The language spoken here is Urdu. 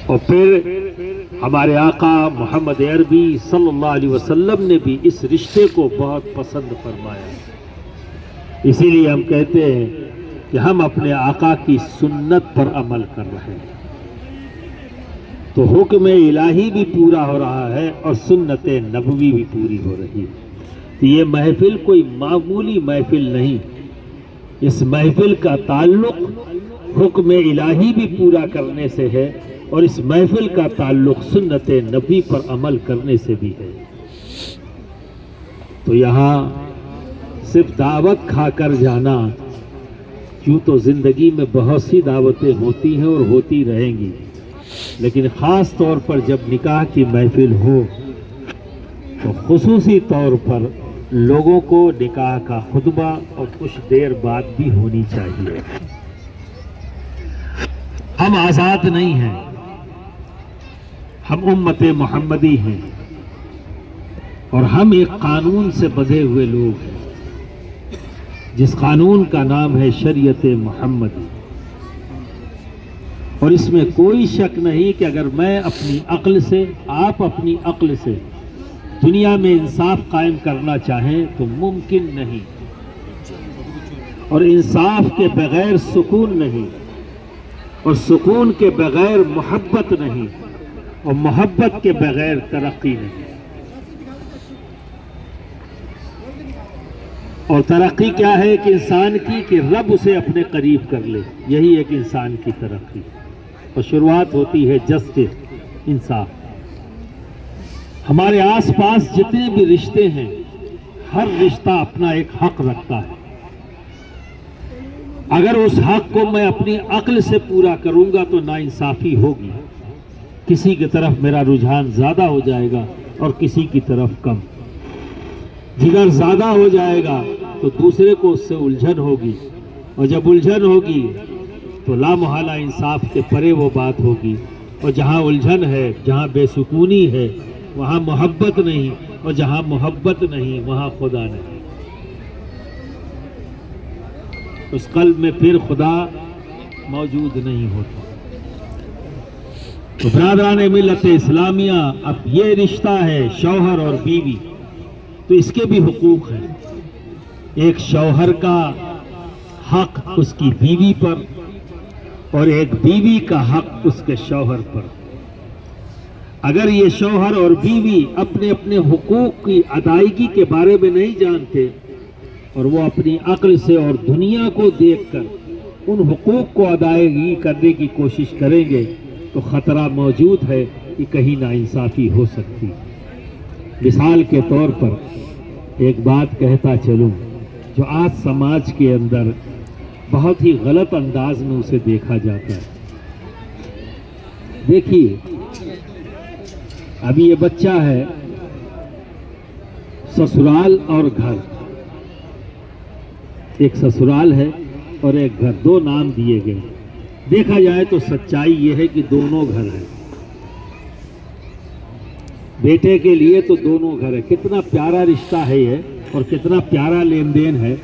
اور پھر ہمارے آقا محمد عربی صلی اللہ علیہ وسلم نے بھی اس رشتے کو بہت پسند فرمایا. اسی لیے ہم کہتے ہیں کہ ہم اپنے آقا کی سنت پر عمل کر رہے ہیں تو حکم الہی بھی پورا ہو رہا ہے اور سنت نبوی بھی پوری ہو رہی ہے. تو یہ محفل کوئی معمولی محفل نہیں، اس محفل کا تعلق حکم الہی بھی پورا کرنے سے ہے اور اس محفل کا تعلق سنت نبی پر عمل کرنے سے بھی ہے. تو یہاں صرف دعوت کھا کر جانا، کیوں تو زندگی میں بہت سی دعوتیں ہوتی ہیں اور ہوتی رہیں گی، لیکن خاص طور پر جب نکاح کی محفل ہو تو خصوصی طور پر لوگوں کو نکاح کا خطبہ اور کچھ دیر بعد بھی ہونی چاہیے. ہم آزاد نہیں ہیں، ہم امت محمدی ہیں اور ہم ایک قانون سے بندھے ہوئے لوگ ہیں جس قانون کا نام ہے شریعت محمدی. اور اس میں کوئی شک نہیں کہ اگر میں اپنی عقل سے، آپ اپنی عقل سے دنیا میں انصاف قائم کرنا چاہیں تو ممکن نہیں، اور انصاف کے بغیر سکون نہیں، اور سکون کے بغیر محبت نہیں، اور محبت کے بغیر ترقی نہیں. اور ترقی کیا ہے کہ انسان کی کہ رب اسے اپنے قریب کر لے، یہی ایک انسان کی ترقی. اور شروعات ہوتی ہے جسٹس، انصاف. ہمارے آس پاس جتنے بھی رشتے ہیں ہر رشتہ اپنا ایک حق رکھتا ہے. اگر اس حق کو میں اپنی عقل سے پورا کروں گا تو ناانصافی ہوگی، کسی کی طرف میرا رجحان زیادہ ہو جائے گا اور کسی کی طرف کم. جگر زیادہ ہو جائے گا تو دوسرے کو اس سے الجھن ہوگی، اور جب الجھن ہوگی تو لا محالہ انصاف کے پرے وہ بات ہوگی. اور جہاں الجھن ہے، جہاں بے سکونی ہے، وہاں محبت نہیں، اور جہاں محبت نہیں وہاں خدا نہیں. اس قلب میں پھر خدا موجود نہیں ہوتا. تو برادران ملت اسلامیہ، اب یہ رشتہ ہے شوہر اور بیوی، تو اس کے بھی حقوق ہیں. ایک شوہر کا حق اس کی بیوی پر اور ایک بیوی کا حق اس کے شوہر پر. اگر یہ شوہر اور بیوی اپنے اپنے حقوق کی ادائیگی کے بارے میں نہیں جانتے اور وہ اپنی عقل سے اور دنیا کو دیکھ کر ان حقوق کو ادائیگی کرنے کی کوشش کریں گے تو خطرہ موجود ہے کہ کہیں ناانصافی ہو سکتی. مثال کے طور پر ایک بات کہتا چلوں جو آج سماج کے اندر بہت ہی غلط انداز میں اسے دیکھا جاتا ہے. دیکھیے، ابھی یہ بچہ ہے، سسرال اور گھر، ایک سسرال ہے اور ایک گھر، دو نام دیے گئے. دیکھا جائے تو سچائی یہ ہے کہ دونوں گھر ہیں. بیٹے کے لیے تو دونوں گھر ہے. کتنا پیارا رشتہ ہے یہ اور کتنا پیارا لین دین ہے.